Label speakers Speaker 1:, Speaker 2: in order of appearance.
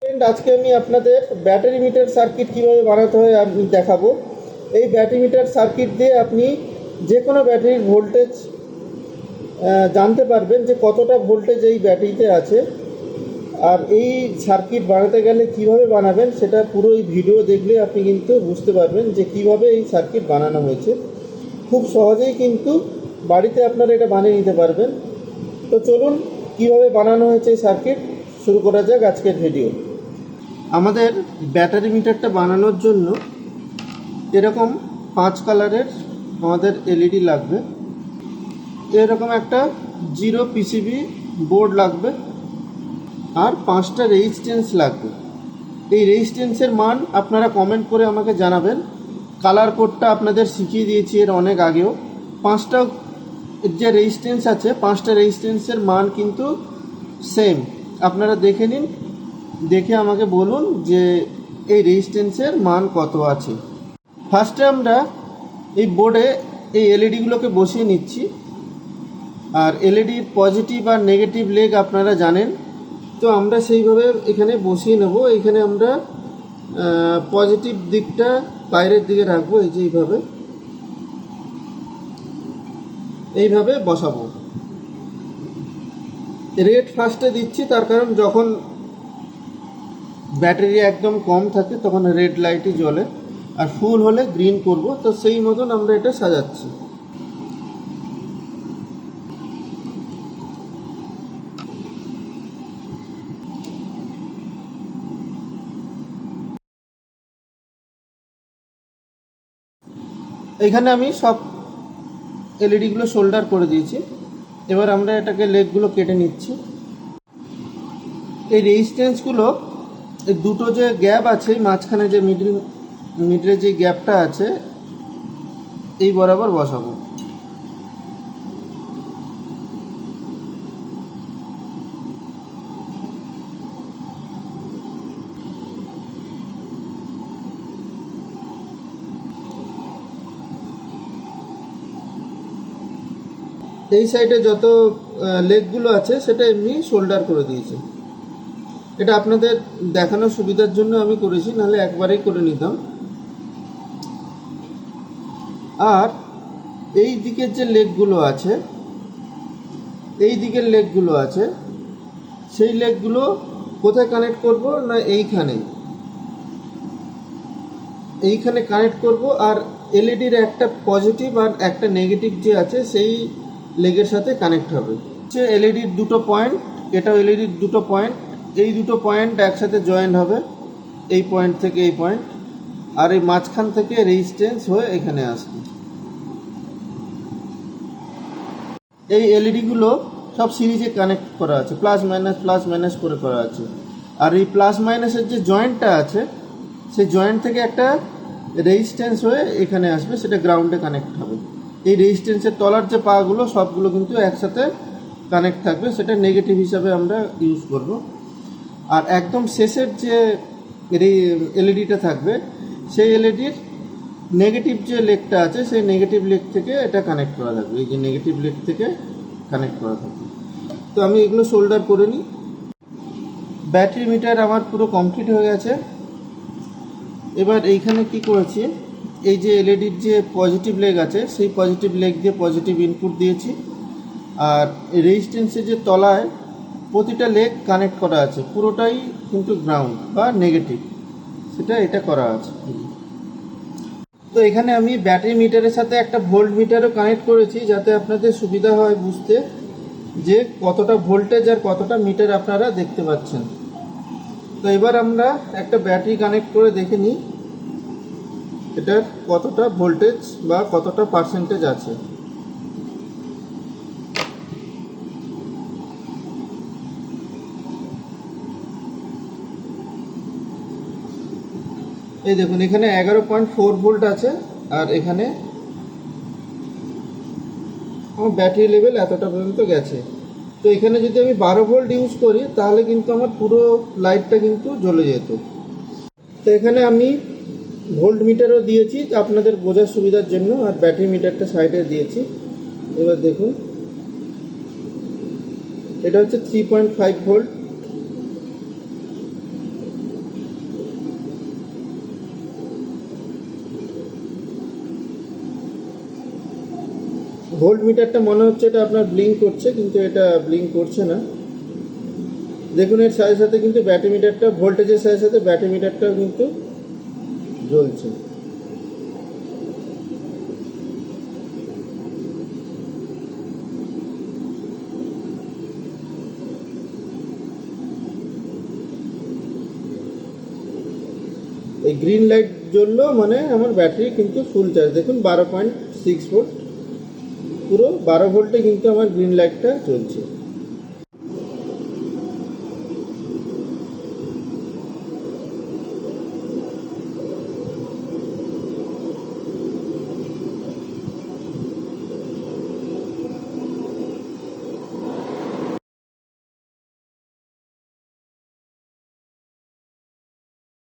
Speaker 1: আজকে আমি আপনাদের ব্যাটারি মিটার সার্কিট কিভাবে বানাতে হয় আমি দেখাবো। এই ব্যাটারি মিটার সার্কিট দিয়ে আপনি যে কোনো ব্যাটারির ভোল্টেজ জানতে পারবেন যে কতটা ভোল্টেজ এই ব্যাটারিতে আছে। আর এই সার্কিট বানাতে গেলে কিভাবে বানাবেন সেটা পুরো এই ভিডিও দেখলে আপনি কিন্তু বুঝতে পারবেন যে কিভাবে এই সার্কিট বানানো হয়েছে। খুব সহজেই কিন্তু বাড়িতে আপনারা এটা বানিয়ে নিতে পারবেন। তো চলুন কিভাবে বানানো হয়েছে এই সার্কিট শুরু করা যাক আজকের ভিডিও। আমাদের ব্যাটারি মিটারটা বানানোর জন্য এরকম 5 কালারের আমাদের এলইডি লাগবে। এরকম একটা 0 পিসিবি বোর্ড লাগবে আর 5টা রেজিস্ট্যান্স লাগবে। এই রেজিস্ট্যান্সের মান আপনারা কমেন্ট করে আমাকে জানাবেন। কালার কোডটা আপনাদের শিখিয়ে দিয়েছি এর অনেক আগেও। 5টা যে রেজিস্ট্যান্স আছে 5টা রেজিস্ট্যান্সের মান কিন্তু সেম। আপনারা দেখে নিন, দেখে আমাকে বলুন যে এই রেজিস্ট্যান্সের মান কত আছে। ফার্স্টে আমরা এই বোর্ডে এই এলইডিগুলোকে বসিয়ে নিচ্ছি। আর এলইডির পজিটিভ আর নেগেটিভ লেগ আপনারা জানেন, তো আমরা সেইভাবে এখানে বসিয়ে নেব। এখানে আমরা পজিটিভ দিকটা বাইরের দিকে রাখবো, এই যে এইভাবে বসাবো। রেড ফার্স্টে দিচ্ছি, তার কারণ যখন ব্যাটারি একদম কম থাকে তখন রেড লাইটই জ্বলে, আর ফুল হলে গ্রিন করব। তো সেই মতন আমরা এটা সাজাচ্ছি। এখানে আমি সব এলইডিগুলো সোল্ডার করে দিয়েছি। এবার আমরা এটাকে লেগগুলো কেটে নিচ্ছি। এই রেজিস্ট্যান্সগুলো এই দুটো যে গ্যাপ আছে মাঝখানে, যে মিডলে যে গ্যাপটা আছে এই বরাবর বসাবো। এই সাইডে যত লেগগুলো আছে সেটা এমনি শোল্ডার করে দিয়েছে। এটা আপনাদের দেখানোর সুবিধার জন্য আমি করেছি, নাহলে একবারেই করে নিতাম। আর এই দিকের যে লেগগুলো আছে, এই দিকের লেগগুলো আছে, সেই লেগগুলো কোথায় কানেক্ট করব না এইখানে কানেক্ট করব। আর এলইডির একটা পজিটিভ আর একটা নেগেটিভ যে আছে সেই লেগের সাথে কানেক্ট হবে। এলইডির দুটো পয়েন্ট, এটাও এলইডির দুটো পয়েন্ট। এই দুটো পয়েন্ট একসাথে জয়েন্ট হবে, এই পয়েন্ট থেকে এই পয়েন্ট। আর এই মাঝখান থেকে রেজিস্ট্যান্স হয়ে এখানে আসবে। এই এলইডিগুলো সব সিরিজে কানেক্ট করা আছে, প্লাস মাইনাস করে করা আছে। আর এই প্লাস মাইনাসের যে জয়েন্টটা আছে সেই জয়েন্ট থেকে একটা রেজিস্ট্যান্স হয়ে এখানে আসবে, সেটা গ্রাউন্ডে কানেক্ট হবে। এই রেজিস্ট্যান্সের তলার যে পাগুলো সবগুলো কিন্তু একসাথে কানেক্ট থাকবে, সেটা নেগেটিভ হিসাবে আমরা ইউজ করব। আর একদম শেষের যে এলইডিটা থাকবে সেই এলইডির নেগেটিভ যে লেগটা আছে সেই নেগেটিভ লেগ থেকে এটা কানেক্ট করা থাকবে, এই যে নেগেটিভ লেগ থেকে কানেক্ট করা থাকবে। তো আমি এগুলো শোল্ডার করে নিই। ব্যাটারি মিটার আমার পুরো কমপ্লিট হয়ে গেছে। এবার এইখানে কি করেছি, এই যে এলইডির যে পজিটিভ লেগ আছে সেই পজিটিভ লেগ দিয়ে পজিটিভ ইনপুট দিয়েছি। আর রেজিস্ট্যান্সের যে তলায় প্রতিটা লেগ কানেক্ট করা আছে, পুরোটাই কিন্তু গ্রাউন্ড বা নেগেটিভ, সেটা এটা করা আছে। তো এখানে আমি ব্যাটারি মিটারের সাথে একটা ভোল্ট মিটারও কানেক্ট করেছি, যাতে আপনাদের সুবিধা হয় বুঝতে যে কতটা ভোল্টেজ আর কতটা মিটার আপনারা দেখতে পাচ্ছেন। তো এবার আমরা একটা ব্যাটারি কানেক্ট করে দেখে নিই এটার কতটা ভোল্টেজ বা কতটা পার্সেন্টেজ আছে। এই দেখুন, এখানে 11.4 ভোল্ট আছে। আর এখানে আমার ব্যাটারি লেভেল এতটা পর্যন্ত গেছে। তো এখানে যদি আমি 12 ভোল্ট ইউজ করি তাহলে কিন্তু আমার পুরো লাইটটা কিন্তু জ্বলে যেত। তো এখানে আমি ভোল্ট মিটারও দিয়েছি আপনাদের বোঝার সুবিধার জন্য, আর ব্যাটারি মিটারটা সাইডে দিয়েছি। এবার দেখুন, এটা হচ্ছে 3.5 ভোল্ট। ভোল্ট মিটারটা মনে হচ্ছে এটা আপনার ব্লিঙ্ক করছে, কিন্তু এটা ব্লিঙ্ক করছে না। দেখুন এর সাথে সাথে কিন্তু ব্যাটারি মিটারটা, ভোল্টেজের সাথে সাথে ব্যাটারি মিটারটাও কিন্তু জ্বলছে। এই গ্রিন লাইট জ্বললো মানে আমার ব্যাটারি কিন্তু ফুল চার্জ। দেখুন 12.6 ভোল্ট, পুরো 12 ভোল্টে কিন্তু আমার গ্রিন লাইটটা চলছে।